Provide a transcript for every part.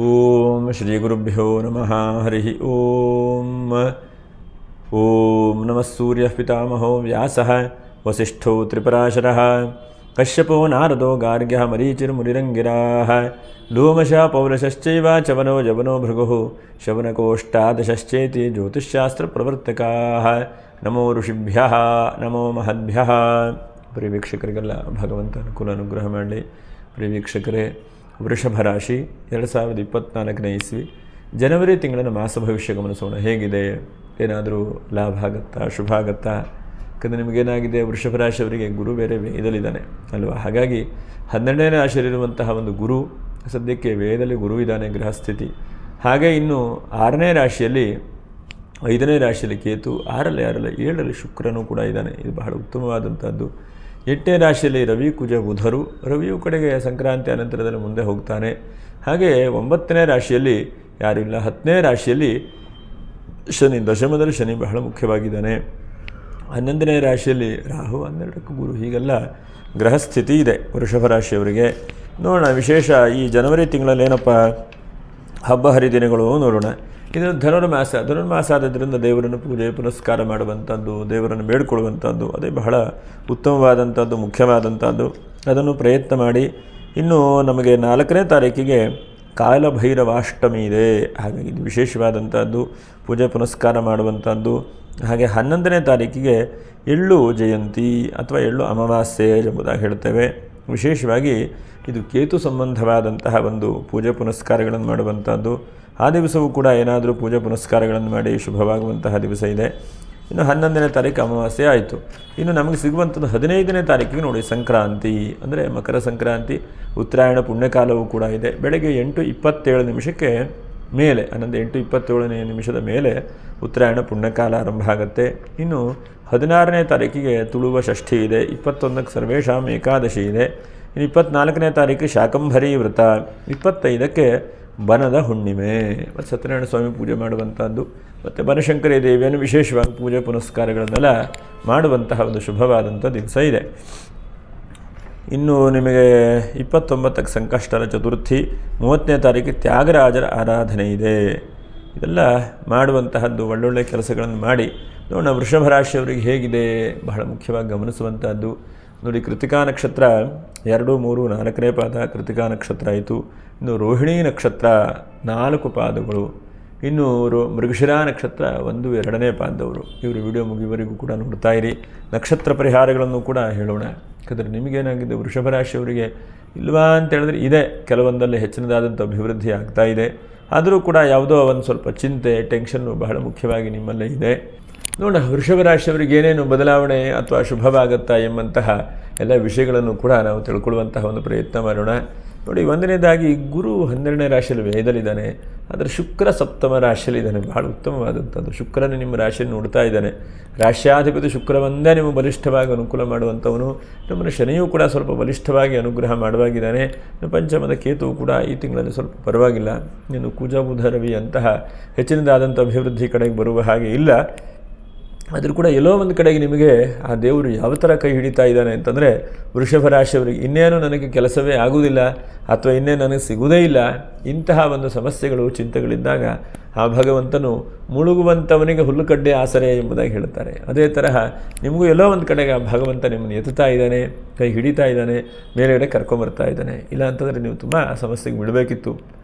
ಓಂ ಶ್ರೀ ಗುರುಭ್ಯೋ ನಮಃ ಹರಿ ಓಂ. ಓಂ ನಮಃ ಸೂರ್ಯ ಪಿತಾಮಹೋ ವ್ಯಾಸಃ ವಸಿಷ್ಠೋ ತ್ರಿಪರಾಶರಃ ಕಶ್ಯಪೋ ನಾರದೋ ಗಾರ್ಗ್ಯಃ ಮರೀಚಿರ್ಮುನಿರಂಗಿರಾಃ ಲೋಮಶ ಪೌರಶಶ್ಚೈವ ಚವನೋ ಜವನೋ ಭೃಗುಃ ಶವನಕೋಷ್ಟಾದಶಶ್ಚೇತಿ ಜ್ಯೋತಿಷ್ಶಾಸ್ತ್ರಪ್ರವರ್ತಕಾಃ. ನಮೋ ಋಷಿಭ್ಯಃ ನಮೋ ಮಹದ್ಭ್ಯಃ. ಪ್ರಿಯ ವೀಕ್ಷಕರಿಗೆಲ್ಲ ಭಗವಂತ ಅನುಕೂಲ ಅನುಗ್ರಹ ಮಾಡಲಿ. ಪ್ರಿಯ ವೀಕ್ಷಕರೇ, ವೃಷಭ ರಾಶಿ 2024ನೇ ಇಸ್ವಿ ಜನವರಿ ತಿಂಗಳಿನ ಮಾಸ ಭವಿಷ್ಯ ಗಮನಿಸೋಣ. ಹೇಗಿದೆ? ಏನಾದರೂ ಲಾಭ ಆಗುತ್ತಾ, ಶುಭ ಆಗುತ್ತಾ? ಯಾಕಂದರೆ ನಿಮಗೇನಾಗಿದೆ, ವೃಷಭ ರಾಶಿಯವರಿಗೆ ಗುರು ಬೇರೆ ವೇದಲ್ಲಿದ್ದಾನೆ ಅಲ್ವಾ. ಹಾಗಾಗಿ 12ನೇ ರಾಶಿಯಲ್ಲಿರುವಂತಹ ಒಂದು ಗುರು ಸದ್ಯಕ್ಕೆ ವೇದದಲ್ಲಿ ಗುರು ಇದ್ದಾನೆ, ಗೃಹಸ್ಥಿತಿ. ಹಾಗೆ ಇನ್ನು 6ನೇ ರಾಶಿಯಲ್ಲಿ 5ನೇ ರಾಶಿಯಲ್ಲಿ ಕೇತು, 6ರಲ್ಲಿ 7ರಲ್ಲಿ ಶುಕ್ರನೂ ಕೂಡ ಇದ್ದಾನೆ. ಇದು ಬಹಳ ಉತ್ತಮವಾದಂಥದ್ದು. 8ನೇ ರಾಶಿಯಲ್ಲಿ ರವಿ, ಕುಜ, ಬುಧರು. ರವಿಯು ಕಡೆಗೆ ಸಂಕ್ರಾಂತಿ ಅನಂತರದಲ್ಲಿ ಮುಂದೆ ಹೋಗ್ತಾನೆ. ಹಾಗೆ 9ನೇ ರಾಶಿಯಲ್ಲಿ ಯಾರೂ ಇಲ್ಲ. 10ನೇ ರಾಶಿಯಲ್ಲಿ ಶನಿ, ದಶಮದಲ್ಲಿ ಶನಿ ಬಹಳ ಮುಖ್ಯವಾಗಿದ್ದಾನೆ. 11ನೇ ರಾಶಿಯಲ್ಲಿ ರಾಹು, 12ಕ್ಕೂ ಗುರು. ಹೀಗೆಲ್ಲ ಗ್ರಹಸ್ಥಿತಿ ಇದೆ ವೃಷಭ ರಾಶಿಯವರಿಗೆ. ನೋಡೋಣ ವಿಶೇಷ ಈ ಜನವರಿ ತಿಂಗಳಲ್ಲಿ ಏನಪ್ಪ ಹಬ್ಬ ಹರಿದಿನಗಳು ನೋಡೋಣ. ಇದು ಧನುರ್ಮಾಸ ಆದ್ದರಿಂದ ದೇವರನ್ನು ಪೂಜೆ ಪುನಸ್ಕಾರ ಮಾಡುವಂಥದ್ದು, ದೇವರನ್ನು ಬೇಡಿಕೊಳ್ಳುವಂಥದ್ದು ಅದೇ ಬಹಳ ಉತ್ತಮವಾದಂಥದ್ದು, ಮುಖ್ಯವಾದಂಥದ್ದು. ಅದನ್ನು ಪ್ರಯತ್ನ ಮಾಡಿ. ಇನ್ನು ನಮಗೆ 4ನೇ ತಾರೀಕಿಗೆ ಕಾಲಭೈರವಾಷ್ಟಮಿ ಇದೆ. ಹಾಗಾಗಿ ಇದು ವಿಶೇಷವಾದಂಥದ್ದು, ಪೂಜೆ ಪುನಸ್ಕಾರ ಮಾಡುವಂಥದ್ದು. ಹಾಗೆ 11ನೇ ತಾರೀಕಿಗೆ ಎಳ್ಳು ಜಯಂತಿ ಅಥವಾ ಎಳ್ಳು ಅಮಾವಾಸ್ಯೆ ಎಂಬುದಾಗಿ ಹೇಳ್ತೇವೆ. ವಿಶೇಷವಾಗಿ ಇದು ಕೇತು ಸಂಬಂಧವಾದಂತಹ ಒಂದು ಪೂಜೆ ಪುನಸ್ಕಾರಗಳನ್ನು ಮಾಡುವಂಥದ್ದು. ಆ ದಿವಸವೂ ಕೂಡ ಏನಾದರೂ ಪೂಜೆ ಪುನಸ್ಕಾರಗಳನ್ನು ಮಾಡಿ ಶುಭವಾಗುವಂತಹ ದಿವಸ ಇದೆ. ಇನ್ನು 11ನೇ ತಾರೀಕು ಅಮಾವಾಸ್ಯೆ ಆಯಿತು. ಇನ್ನು ನಮಗೆ ಸಿಗುವಂಥದ್ದು 15ನೇ ತಾರೀಕಿಗೆ ನೋಡಿ ಸಂಕ್ರಾಂತಿ, ಅಂದರೆ ಮಕರ ಸಂಕ್ರಾಂತಿ. ಉತ್ತರಾಯಣ ಪುಣ್ಯಕಾಲವೂ ಕೂಡ ಇದೆ. ಬೆಳಗ್ಗೆ 8:27 ಮೇಲೆ, 8:27 ಮೇಲೆ ಉತ್ತರಾಯಣ ಪುಣ್ಯಕಾಲ ಆರಂಭ ಆಗುತ್ತೆ. ಇನ್ನು 16ನೇ ತಾರೀಕಿಗೆ ತುಳುವ ಷಷ್ಠಿ ಇದೆ. 21ಕ್ಕೆ ಸರ್ವೇಶಾಂ ಏಕಾದಶಿ ಇದೆ. ಇನ್ನು 24ನೇ ತಾರೀಕು ಶಾಕಂಭರಿ ವ್ರತ. 25ಕ್ಕೆ ಬನದ ಹುಣ್ಣಿಮೆ ಮತ್ತು ಸತ್ಯನಾರಾಯಣ ಸ್ವಾಮಿ ಪೂಜೆ ಮಾಡುವಂಥದ್ದು. ಮತ್ತು ಬನಶಂಕರಿ ದೇವಿಯನ್ನು ವಿಶೇಷವಾಗಿ ಪೂಜೆ ಪುನಸ್ಕಾರಗಳನ್ನೆಲ್ಲ ಮಾಡುವಂತಹ ಒಂದು ಶುಭವಾದಂಥ ದಿವಸ ಇದೆ. ಇನ್ನು ನಿಮಗೆ 29ಕ್ಕೆ ಸಂಕಷ್ಟರ ಚತುರ್ಥಿ. 30ನೇ ತಾರೀಕು ತ್ಯಾಗರಾಜರ ಆರಾಧನೆ ಇದೆ. ಇದೆಲ್ಲ ಮಾಡುವಂತಹದ್ದು, ಒಳ್ಳೊಳ್ಳೆ ಕೆಲಸಗಳನ್ನು ಮಾಡಿ ನೋಡೋಣ. ವೃಷಭ ರಾಶಿಯವರಿಗೆ ಹೇಗಿದೆ ಬಹಳ ಮುಖ್ಯವಾಗಿ ಗಮನಿಸುವಂಥದ್ದು ನೋಡಿ. ಕೃತಿಕಾ ನಕ್ಷತ್ರ 2, 3, 4ನೇ ಪಾದ ಕೃತಿಕಾ ನಕ್ಷತ್ರ ಆಯಿತು. ಇನ್ನು ರೋಹಿಣಿ ನಕ್ಷತ್ರ 4 ಪಾದಗಳು. ಇನ್ನು ಮೃಗಶಿರ ನಕ್ಷತ್ರ 1, 2ನೇ ಪಾದದವರು. ಇವರು ವಿಡಿಯೋ ಮುಗಿಯುವವರೆಗೂ ಕೂಡ ನೋಡ್ತಾ ಇರಿ. ನಕ್ಷತ್ರ ಪರಿಹಾರಗಳನ್ನು ಕೂಡ ಹೇಳೋಣ. ಯಾಕಂದರೆ ನಿಮಗೇನಾಗಿದೆ, ವೃಷಭ ರಾಶಿಯವರಿಗೆ ಇಲ್ವಾ ಅಂತ ಹೇಳಿದ್ರೆ ಇದೆ, ಕೆಲವೊಂದಲ್ಲಿ ಹೆಚ್ಚಿನದಾದಂಥ ಅಭಿವೃದ್ಧಿ ಆಗ್ತಾ ಇದೆ. ಆದರೂ ಕೂಡ ಯಾವುದೋ ಒಂದು ಸ್ವಲ್ಪ ಚಿಂತೆ, ಟೆನ್ಷನ್ನು ಬಹಳ ಮುಖ್ಯವಾಗಿ ನಿಮ್ಮಲ್ಲೇ ಇದೆ. ನೋಡೋಣ ವೃಷಭ ರಾಶಿಯವರಿಗೆ ಏನೇನು ಬದಲಾವಣೆ ಅಥವಾ ಶುಭವಾಗುತ್ತಾ ಎಂಬಂತಹ ಎಲ್ಲ ವಿಷಯಗಳನ್ನು ಕೂಡ ನಾವು ತಿಳ್ಕೊಳ್ಳುವಂತಹ ಒಂದು ಪ್ರಯತ್ನ ಮಾಡೋಣ. ನೋಡಿ, ಒಂದನೇದಾಗಿ ಗುರು 12ನೇ ರಾಶಿಯಲ್ಲಿ ವೇದಲ್ಲಿದ್ದಾನೆ. ಆದರೆ ಶುಕ್ರ 7ಮ ರಾಶಿಯಲ್ಲಿದ್ದಾನೆ. ಬಹಳ ಉತ್ತಮವಾದಂಥದ್ದು. ಶುಕ್ರನೇ ನಿಮ್ಮ ರಾಶಿಯನ್ನು ನೋಡ್ತಾ ಇದ್ದಾನೆ. ರಾಶ್ಯಾಧಿಪತಿ ಶುಕ್ರ ಒಂದೇ ನೀವು ಬಲಿಷ್ಠವಾಗಿ ಅನುಕೂಲ ಮಾಡುವಂಥವನು. ನಮ್ಮನ್ನು ಶನಿಯೂ ಕೂಡ ಸ್ವಲ್ಪ ಬಲಿಷ್ಠವಾಗಿ ಅನುಗ್ರಹ ಮಾಡುವಾಗಿದ್ದಾನೆ. ಪಂಚಮದ ಕೇತುವು ಕೂಡ ಈ ತಿಂಗಳಲ್ಲಿ ಸ್ವಲ್ಪ ಪರವಾಗಿಲ್ಲ. ಇನ್ನು ಕುಜ, ಬುಧ, ರವಿ ಅಂತಹ ಹೆಚ್ಚಿನದಾದಂಥ ಅಭಿವೃದ್ಧಿ ಕಡೆಗೆ ಬರುವ ಹಾಗೆ ಇಲ್ಲ. ಆದರೂ ಕೂಡ ಎಲ್ಲೋ ಒಂದು ಕಡೆಗೆ ನಿಮಗೆ ಆ ದೇವರು ಯಾವ ಥರ ಕೈ ಹಿಡಿತಾ ಇದ್ದಾನೆ ಅಂತಂದರೆ, ವೃಷಭ ರಾಶಿಯವರಿಗೆ ಇನ್ನೇನು ನನಗೆ ಕೆಲಸವೇ ಆಗುವುದಿಲ್ಲ ಅಥವಾ ಇನ್ನೇನು ನನಗೆ ಸಿಗುವುದೇ ಇಲ್ಲ, ಇಂತಹ ಒಂದು ಸಮಸ್ಯೆಗಳು, ಚಿಂತೆಗಳಿದ್ದಾಗ ಆ ಭಗವಂತನು ಮುಳುಗುವಂಥವನಿಗೆ ಹುಲ್ಲುಕಡ್ಡೆ ಆಸರೆ ಎಂಬುದಾಗಿ ಹೇಳ್ತಾರೆ. ಅದೇ ತರಹ ನಿಮಗೂ ಎಲ್ಲೋ ಒಂದು ಕಡೆಗೆ ಆ ಭಗವಂತ ನಿಮ್ಮನ್ನು ಎತ್ತುತ್ತಾ ಇದ್ದಾನೆ, ಕೈ ಹಿಡಿತಾ ಇದ್ದಾನೆ, ಮೇಲೆಗಡೆ ಕರ್ಕೊಂಬರ್ತಾ ಇದ್ದಾನೆ. ಇಲ್ಲ ಅಂತಂದರೆ ನೀವು ತುಂಬ ಸಮಸ್ಯೆಗೆ ಬಿಡಬೇಕಿತ್ತು.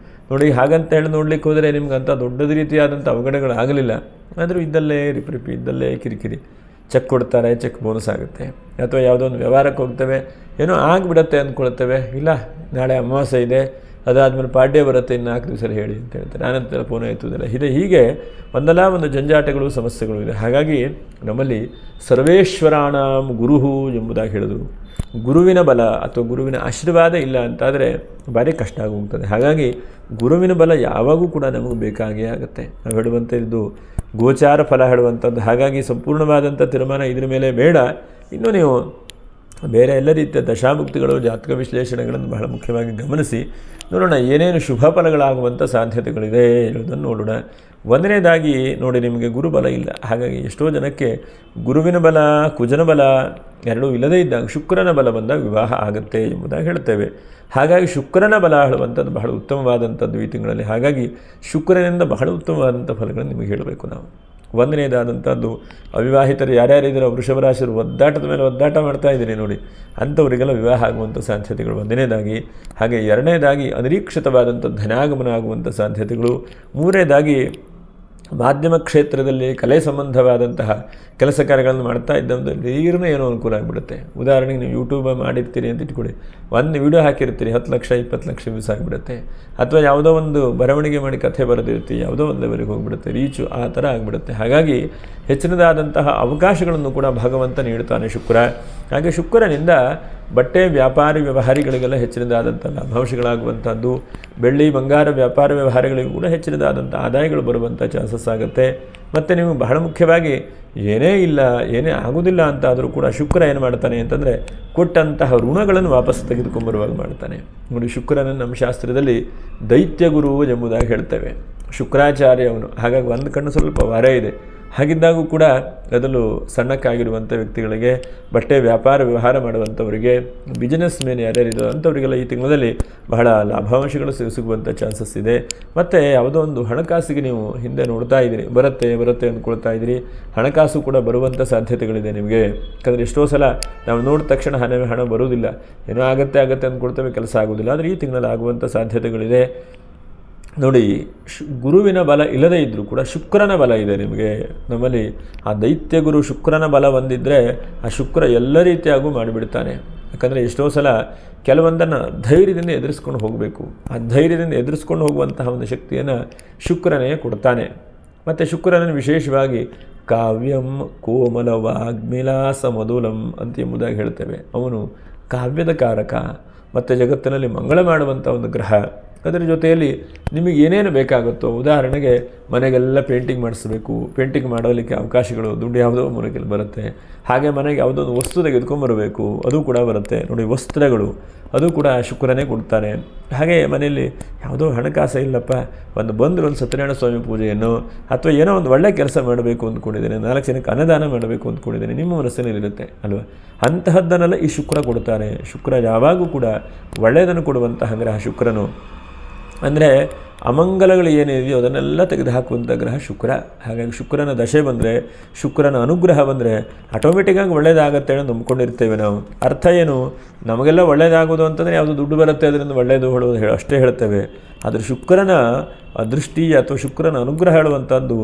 ನೋಡಿ, ಹಾಗಂತ ಹೇಳಿ ನೋಡ್ಲಿಕ್ಕೆ ಹೋದರೆ ನಿಮ್ಗಂಥ ದೊಡ್ಡದ ರೀತಿಯಾದಂಥ ಅವಘಡಗಳಾಗಲಿಲ್ಲ. ಆದರೂ ಇದ್ದಲ್ಲೇ ರಿಪಿ ಇದ್ದಲ್ಲೇ ಕಿರಿಕಿರಿ. ಚೆಕ್ ಕೊಡ್ತಾರೆ, ಚೆಕ್ ಬೋನಸ್ ಆಗುತ್ತೆ. ಅಥವಾ ಯಾವುದೋ ಒಂದು ವ್ಯವಹಾರಕ್ಕೆ ಹೋಗ್ತೇವೆ, ಏನೋ ಆಗಿಬಿಡತ್ತೆ ಅಂದ್ಕೊಳ್ತೇವೆ. ಇಲ್ಲ, ನಾಳೆ ಅಮಾವಾಸ್ಯೆ ಇದೆ, ಅದಾದಮೇಲೆ ಪಾಡ್ಯ ಬರುತ್ತೆ, ಇನ್ನು 4 ದಿವಸ ಹೇಳಿ ಅಂತ ಹೇಳ್ತಾರೆ. ಆನಂತರ ಫೋನ್ ಎತ್ತುವುದಿಲ್ಲ. ಹೀಗೆ ಒಂದಲ್ಲ ಒಂದು ಜಂಜಾಟಗಳು, ಸಮಸ್ಯೆಗಳು ಇದೆ. ಹಾಗಾಗಿ ನಮ್ಮಲ್ಲಿ ಸರ್ವೇಶ್ವರಾಣಾಂ ಗುರುಹು ಎಂಬುದಾಗಿ ಹೇಳಿದರು. ಗುರುವಿನ ಬಲ ಅಥವಾ ಗುರುವಿನ ಆಶೀರ್ವಾದ ಇಲ್ಲ ಅಂತಾದರೆ ಭಾರಿ ಕಷ್ಟ ಆಗೋಗ್ತದೆ. ಹಾಗಾಗಿ ಗುರುವಿನ ಬಲ ಯಾವಾಗೂ ಕೂಡ ನಮಗೆ ಬೇಕಾಗೇ ಆಗುತ್ತೆ. ನಾವು ಹೇಳುವಂಥ ಇದು ಗೋಚಾರ ಫಲ ಹೇಳುವಂಥದ್ದು. ಹಾಗಾಗಿ ಸಂಪೂರ್ಣವಾದಂಥ ತೀರ್ಮಾನ ಇದ್ರ ಮೇಲೆ ಬೇಡ. ಇನ್ನು ನೀವು ಬೇರೆ ಎಲ್ಲ ರೀತಿಯ ದಶಾಭುಕ್ತಿಗಳು ಜಾತಕ ವಿಶ್ಲೇಷಣೆಗಳನ್ನು ಬಹಳ ಮುಖ್ಯವಾಗಿ ಗಮನಿಸಿ ನೋಡೋಣ ಏನೇನು ಶುಭ ಫಲಗಳಾಗುವಂಥ ಸಾಧ್ಯತೆಗಳಿದೆ ಹೇಳೋದನ್ನು ನೋಡೋಣ. ಒಂದನೇದಾಗಿ ನೋಡಿ, ನಿಮಗೆ ಗುರುಬಲ ಇಲ್ಲ. ಹಾಗಾಗಿ ಎಷ್ಟೋ ಜನಕ್ಕೆ ಗುರುವಿನ ಬಲ ಕುಜನ ಬಲ ಎರಡೂ ಇಲ್ಲದೇ ಇದ್ದಾಗ ಶುಕ್ರನ ಬಲ ಬಂದಾಗ ವಿವಾಹ ಆಗುತ್ತೆ ಎಂಬುದಾಗಿ ಹೇಳ್ತೇವೆ. ಹಾಗಾಗಿ ಶುಕ್ರನ ಬಲ ಹೇಳುವಂಥದ್ದು ಬಹಳ ಉತ್ತಮವಾದಂಥದ್ದು ಈ ತಿಂಗಳಲ್ಲಿ. ಹಾಗಾಗಿ ಶುಕ್ರನಿಂದ ಬಹಳ ಉತ್ತಮವಾದಂಥ ಫಲಗಳನ್ನು ನಿಮಗೆ ಹೇಳಬೇಕು ನಾವು. ಒಂದನೇದಾದಂಥದ್ದು ಅವಿವಾಹಿತರು ಯಾರ್ಯಾರಿದ್ದೀರೋ ವೃಷಭ ರಾಶಿಯರು ಒದ್ದಾಟದ ಮೇಲೆ ಒದ್ದಾಟ ಮಾಡ್ತಾ ಇದ್ದೀರಿ ನೋಡಿ, ಅಂಥವರಿಗೆಲ್ಲ ವಿವಾಹ ಆಗುವಂಥ ಸಾಧ್ಯತೆಗಳು ಒಂದನೇದಾಗಿ. ಹಾಗೆ ಎರಡನೇದಾಗಿ ಅನಿರೀಕ್ಷಿತವಾದಂಥ ಧನಾಗಮನ ಆಗುವಂಥ ಸಾಧ್ಯತೆಗಳು. ಮೂರನೇದಾಗಿ ಮಾಧ್ಯಮ ಕ್ಷೇತ್ರದಲ್ಲಿ ಕಲೆ ಸಂಬಂಧವಾದಂತಹ ಕೆಲಸ ಕಾರ್ಯಗಳನ್ನು ಮಾಡ್ತಾ ಇದ್ದಂಥ ನೀರಿನ ಏನೋ ಅನುಕೂಲ ಆಗಿಬಿಡುತ್ತೆ. ಉದಾಹರಣೆಗೆ ನೀವು ಯೂಟ್ಯೂಬ್ ಮಾಡಿರ್ತೀರಿ ಅಂತ ಇಟ್ಕೊಳ್ಳಿ, ಒಂದು ವಿಡಿಯೋ ಹಾಕಿರ್ತೀರಿ 10 ಲಕ್ಷ 20 ಲಕ್ಷ ವ್ಯೂಸ್ ಆಗಿಬಿಡುತ್ತೆ. ಅಥವಾ ಯಾವುದೋ ಒಂದು ಬರವಣಿಗೆ ಮಾಡಿ ಕಥೆ ಬರೆದಿರ್ತೀವಿ, ಯಾವುದೋ ಒಂದು ಲೆವೆಲ್ಗೆ ಹೋಗಿಬಿಡುತ್ತೆ, ರೀಚು ಆ ಥರ ಆಗಿಬಿಡುತ್ತೆ. ಹಾಗಾಗಿ ಹೆಚ್ಚಿನದಾದಂತಹ ಅವಕಾಶಗಳನ್ನು ಕೂಡ ಭಗವಂತ ನೀಡ್ತಾನೆ ಶುಕ್ರ. ಹಾಗೆ ಶುಕ್ರನಿಂದ ಬಟ್ಟೆ ವ್ಯಾಪಾರಿ ವ್ಯವಹಾರಿಗಳಿಗೆಲ್ಲ ಹೆಚ್ಚಿನದಾದಂಥ ಲಾಭಾಂಶಗಳಾಗುವಂಥದ್ದು, ಬೆಳ್ಳಿ ಬಂಗಾರ ವ್ಯಾಪಾರ ವ್ಯವಹಾರಗಳಿಗೂ ಕೂಡ ಹೆಚ್ಚಿನದಾದಂಥ ಆದಾಯಗಳು ಬರುವಂಥ ಚಾನ್ಸಸ್ ಆಗುತ್ತೆ. ಮತ್ತು ನೀವು ಬಹಳ ಮುಖ್ಯವಾಗಿ ಏನೇ ಇಲ್ಲ ಏನೇ ಆಗೋದಿಲ್ಲ ಅಂತ ಆದರೂ ಕೂಡ ಶುಕ್ರ ಏನು ಮಾಡ್ತಾನೆ ಅಂತಂದರೆ ಕೊಟ್ಟಂತಹ ಋಣಗಳನ್ನು ವಾಪಸ್ ತೆಗೆದುಕೊಂಬರುವಾಗ ಮಾಡ್ತಾನೆ ನೋಡಿ. ಶುಕ್ರನನ್ನು ನಮ್ಮ ಶಾಸ್ತ್ರದಲ್ಲಿ ದೈತ್ಯ ಗುರು ಎಂಬುದಾಗಿ ಹೇಳ್ತೇವೆ. ಶುಕ್ರಾಚಾರ್ಯ ಅವನು. ಹಾಗಾಗಿ ಒಂದು ಕಣ್ಣು ಸ್ವಲ್ಪ ವಾರ ಇದೆ. ಹಾಗಿದ್ದಾಗೂ ಕೂಡ ಅದರಲ್ಲೂ ಸಣ್ಣಕ್ಕಾಗಿರುವಂಥ ವ್ಯಕ್ತಿಗಳಿಗೆ, ಬಟ್ಟೆ ವ್ಯಾಪಾರ ವ್ಯವಹಾರ ಮಾಡುವಂಥವರಿಗೆ, ಬಿಸ್ನೆಸ್ ಮ್ಯಾನ್ ಯಾರ್ಯಾರಿರೋ ಅಂಥವರಿಗೆಲ್ಲ ಈ ತಿಂಗಳಲ್ಲಿ ಬಹಳ ಲಾಭಾಂಶಗಳು ಸಿಗುವಂಥ ಚಾನ್ಸಸ್ ಇದೆ. ಮತ್ತು ಯಾವುದೋ ಒಂದು ಹಣಕಾಸಿಗೆ ನೀವು ಹಿಂದೆ ನೋಡ್ತಾ ಇದ್ದೀರಿ, ಬರುತ್ತೆ ಅಂದ್ಕೊಳ್ತಾ ಇದ್ದೀರಿ, ಹಣಕಾಸು ಕೂಡ ಬರುವಂಥ ಸಾಧ್ಯತೆಗಳಿದೆ ನಿಮಗೆ. ಯಾಕಂದರೆ ಎಷ್ಟೋ ಸಲ ನಾವು ನೋಡಿದ ತಕ್ಷಣ ಹಣ ಬರುವುದಿಲ್ಲ, ಏನೋ ಆಗುತ್ತೆ ಅಂದ್ಕೊಳ್ತೇವೆ, ಕೆಲಸ ಆಗೋದಿಲ್ಲ. ಆದರೆ ಈ ತಿಂಗಳಲ್ಲಿ ಆಗುವಂಥ ಸಾಧ್ಯತೆಗಳಿದೆ ನೋಡಿ. ಗುರುವಿನ ಬಲ ಇಲ್ಲದೇ ಇದ್ದರೂ ಕೂಡ ಶುಕ್ರನ ಬಲ ಇದೆ ನಿಮಗೆ. ನಮ್ಮಲ್ಲಿ ಆ ದೈತ್ಯ ಗುರು ಶುಕ್ರನ ಬಲ ಬಂದಿದ್ದರೆ ಆ ಶುಕ್ರ ಎಲ್ಲ ರೀತಿಯಾಗೂ ಮಾಡಿಬಿಡ್ತಾನೆ. ಯಾಕಂದರೆ ಎಷ್ಟೋ ಸಲ ಕೆಲವೊಂದನ್ನು ಧೈರ್ಯದಿಂದ ಎದುರಿಸ್ಕೊಂಡು ಹೋಗಬೇಕು. ಆ ಧೈರ್ಯದಿಂದ ಎದುರಿಸ್ಕೊಂಡು ಹೋಗುವಂತಹ ಒಂದು ಶಕ್ತಿಯನ್ನು ಶುಕ್ರನೇ ಕೊಡ್ತಾನೆ. ಮತ್ತು ಶುಕ್ರನನ್ನು ವಿಶೇಷವಾಗಿ ಕಾವ್ಯಂ ಕೋಮಲ ವಾಗ್ಮಿಲಾಸ ಮಧುಲಂ ಅಂತ ಎಂಬುದಾಗಿ ಹೇಳ್ತೇವೆ. ಅವನು ಕಾವ್ಯದ ಕಾರಕ ಮತ್ತು ಜಗತ್ತಿನಲ್ಲಿ ಮಂಗಳ ಮಾಡುವಂಥ ಒಂದು ಗ್ರಹ. ಅದರ ಜೊತೆಯಲ್ಲಿ ನಿಮಗೆ ಏನೇನು ಬೇಕಾಗುತ್ತೋ, ಉದಾಹರಣೆಗೆ ಮನೆಗೆಲ್ಲ ಪೇಂಟಿಂಗ್ ಮಾಡಿಸ್ಬೇಕು, ಪೇಂಟಿಂಗ್ ಮಾಡಲಿಕ್ಕೆ ಅವಕಾಶಗಳು ದುಡ್ಡು ಯಾವುದೋ ಮೂಲಕಲ್ಲಿ ಬರುತ್ತೆ. ಹಾಗೆ ಮನೆಗೆ ಯಾವುದೋ ಒಂದು ವಸ್ತು ತೆಗೆದುಕೊಂಬರಬೇಕು, ಅದು ಕೂಡ ಬರುತ್ತೆ ನೋಡಿ. ವಸ್ತ್ರಗಳು ಅದು ಕೂಡ ಶುಕ್ರನೇ ಕೊಡ್ತಾನೆ. ಹಾಗೆ ಮನೆಯಲ್ಲಿ ಯಾವುದೋ ಹಣಕಾಸು ಇಲ್ಲಪ್ಪ, ಒಂದು ಸತ್ಯನಾರಾಯಣ ಸ್ವಾಮಿ ಪೂಜೆಯನ್ನು ಅಥವಾ ಏನೋ ಒಂದು ಒಳ್ಳೆಯ ಕೆಲಸ ಮಾಡಬೇಕು ಅಂದ್ಕೊಂಡಿದ್ದೇನೆ, 4 ಜನಕ್ಕೆ ಅನ್ನದಾನ ಮಾಡಬೇಕು ಅಂದ್ಕೊಂಡಿದ್ದೇನೆ, ನಿಮ್ಮ ಮನಸ್ಸಿನಲ್ಲಿರುತ್ತೆ ಅಲ್ವಾ. ಅಂತಹದ್ದನ್ನೆಲ್ಲ ಈ ಶುಕ್ರ ಕೊಡ್ತಾನೆ. ಶುಕ್ರ ಯಾವಾಗೂ ಕೂಡ ಒಳ್ಳೆಯದನ್ನು ಕೊಡುವಂತಹ ಗ್ರಹ ಶುಕ್ರನು. ಅಂದರೆ ಅಮಂಗಲಗಳು ಏನಿದೆಯೋ ಅದನ್ನೆಲ್ಲ ತೆಗೆದುಹಾಕುವಂಥ ಗ್ರಹ ಶುಕ್ರ. ಹಾಗಾಗಿ ಶುಕ್ರನ ದಶೆ ಬಂದರೆ, ಶುಕ್ರನ ಅನುಗ್ರಹ ಬಂದರೆ ಆಟೋಮೆಟಿಕ್ಕಾಗಿ ಒಳ್ಳೆಯದಾಗತ್ತೆ ಅಂತ ನಂಬ್ಕೊಂಡಿರ್ತೇವೆ ನಾವು. ಅರ್ಥ ಏನು, ನಮಗೆಲ್ಲ ಒಳ್ಳೆಯದಾಗೋದು ಅಂತಂದರೆ ಯಾವುದು ದುಡ್ಡು ಬರುತ್ತೆ ಅದರಿಂದ ಒಳ್ಳೆಯದು ಹೇಳೋದು ಅಷ್ಟೇ ಹೇಳ್ತೇವೆ. ಆದರೆ ಶುಕ್ರನ ದೃಷ್ಟಿ ಅಥವಾ ಶುಕ್ರನ ಅನುಗ್ರಹ ಹೇಳುವಂಥದ್ದು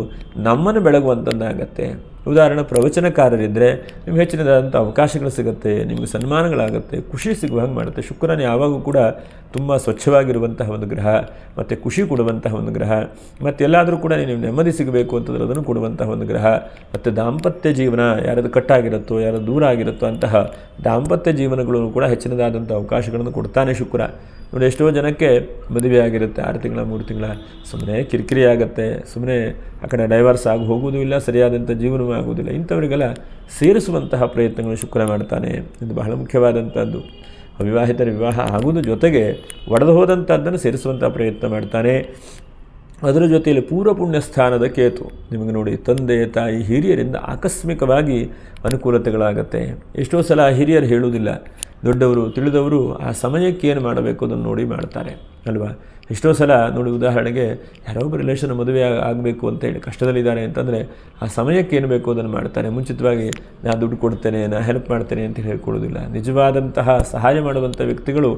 ನಮ್ಮನ್ನು ಬೆಳಗುವಂಥದ್ದಾಗತ್ತೆ. ಉದಾಹರಣೆ ಪ್ರವಚನಕಾರರಿದ್ದರೆ ನಿಮ್ಗೆ ಹೆಚ್ಚಿನದಾದಂಥ ಅವಕಾಶಗಳು ಸಿಗುತ್ತೆ, ನಿಮಗೆ ಸನ್ಮಾನಗಳಾಗುತ್ತೆ, ಖುಷಿ ಸಿಗುವ ಹಾಗೆ ಮಾಡುತ್ತೆ. ಶುಕ್ರನ ಯಾವಾಗೂ ಕೂಡ ತುಂಬ ಸ್ವಚ್ಛವಾಗಿರುವಂತಹ ಒಂದು ಗ್ರಹ, ಮತ್ತು ಖುಷಿ ಕೊಡುವಂತಹ ಒಂದು ಗ್ರಹ, ಮತ್ತು ಎಲ್ಲಾದರೂ ಕೂಡ ನೀವು ನೆಮ್ಮದಿ ಸಿಗಬೇಕು ಅಂತಂದರೆ ಅದನ್ನು ಕೊಡುವಂತಹ ಒಂದು ಗ್ರಹ. ಮತ್ತು ದಾಂಪತ್ಯ ಜೀವನ ಯಾರದು ಕಟ್ಟಾಗಿರುತ್ತೋ, ಯಾರು ದೂರ ಆಗಿರುತ್ತೋ ಅಂತಹ ದಾಂಪತ್ಯ ಜೀವನಗಳು ಕೂಡ ಹೆಚ್ಚಿನದಾದಂಥ ಅವಕಾಶಗಳನ್ನು ಕೊಡ್ತಾನೆ ಶುಕ್ರ ನೋಡಿ. ಎಷ್ಟೋ ಜನಕ್ಕೆ ಮದುವೆ ಆಗಿರುತ್ತೆ, 6 ತಿಂಗಳ 3 ತಿಂಗಳ ಸುಮ್ಮನೆ ಕಿರಿಕಿರಿ ಆಗುತ್ತೆ, ಸುಮ್ಮನೆ ಆ ಕಡೆ ಡೈವರ್ಸ್ ಆಗಿ ಹೋಗೋದು ಇಲ್ಲ, ಸರಿಯಾದಂಥ ಜೀವನವೂ ಆಗೋದಿಲ್ಲ. ಇಂಥವರಿಗೆಲ್ಲ ಸೇರಿಸುವಂತಹ ಪ್ರಯತ್ನಗಳು ಶುಕ್ರ ಮಾಡ್ತಾನೆ. ಇದು ಬಹಳ ಮುಖ್ಯವಾದಂಥದ್ದು. ಅವಿವಾಹಿತರ ವಿವಾಹ ಆಗೋದು ಜೊತೆಗೆ ಒಡೆದು ಹೋದಂಥದ್ದನ್ನು ಸೇರಿಸುವಂಥ ಪ್ರಯತ್ನ ಮಾಡ್ತಾನೆ. ಅದರ ಜೊತೆಯಲ್ಲಿ ಪೂರ್ವ ಪುಣ್ಯ ಸ್ಥಾನದ ಕೇತು ನಿಮಗೆ ನೋಡಿ, ತಂದೆ ತಾಯಿ ಹಿರಿಯರಿಂದ ಆಕಸ್ಮಿಕವಾಗಿ ಅನುಕೂಲತೆಗಳಾಗತ್ತೆ. ಎಷ್ಟೋ ಸಲ ಹಿರಿಯರು ಹೇಳುವುದಿಲ್ಲ, ದೊಡ್ಡವರು ತಿಳಿದವರು ಆ ಸಮಯಕ್ಕೆ ಏನು ಮಾಡಬೇಕು ಅದನ್ನು ನೋಡಿ ಮಾಡ್ತಾರೆ ಅಲ್ವಾ. ಎಷ್ಟೋ ಸಲ ನೋಡಿ, ಉದಾಹರಣೆಗೆ ಯಾರೋ ಒಬ್ಬ ರಿಲೇಷನ್ ಮದುವೆ ಆಗಬೇಕು ಅಂತೇಳಿ ಕಷ್ಟದಲ್ಲಿದ್ದಾರೆ ಅಂತಂದರೆ ಆ ಸಮಯಕ್ಕೆ ಏನು ಬೇಕು ಅದನ್ನು ಮಾಡ್ತಾರೆ. ಮುಂಚಿತವಾಗಿ ನಾನು ದುಡ್ಡು ಕೊಡ್ತೇನೆ, ನಾನು ಹೆಲ್ಪ್ ಮಾಡ್ತೇನೆ ಅಂತ ಹೇಳ್ಕೊಳ್ಳೋದಿಲ್ಲ. ನಿಜವಾದಂತಹ ಸಹಾಯ ಮಾಡುವಂಥ ವ್ಯಕ್ತಿಗಳು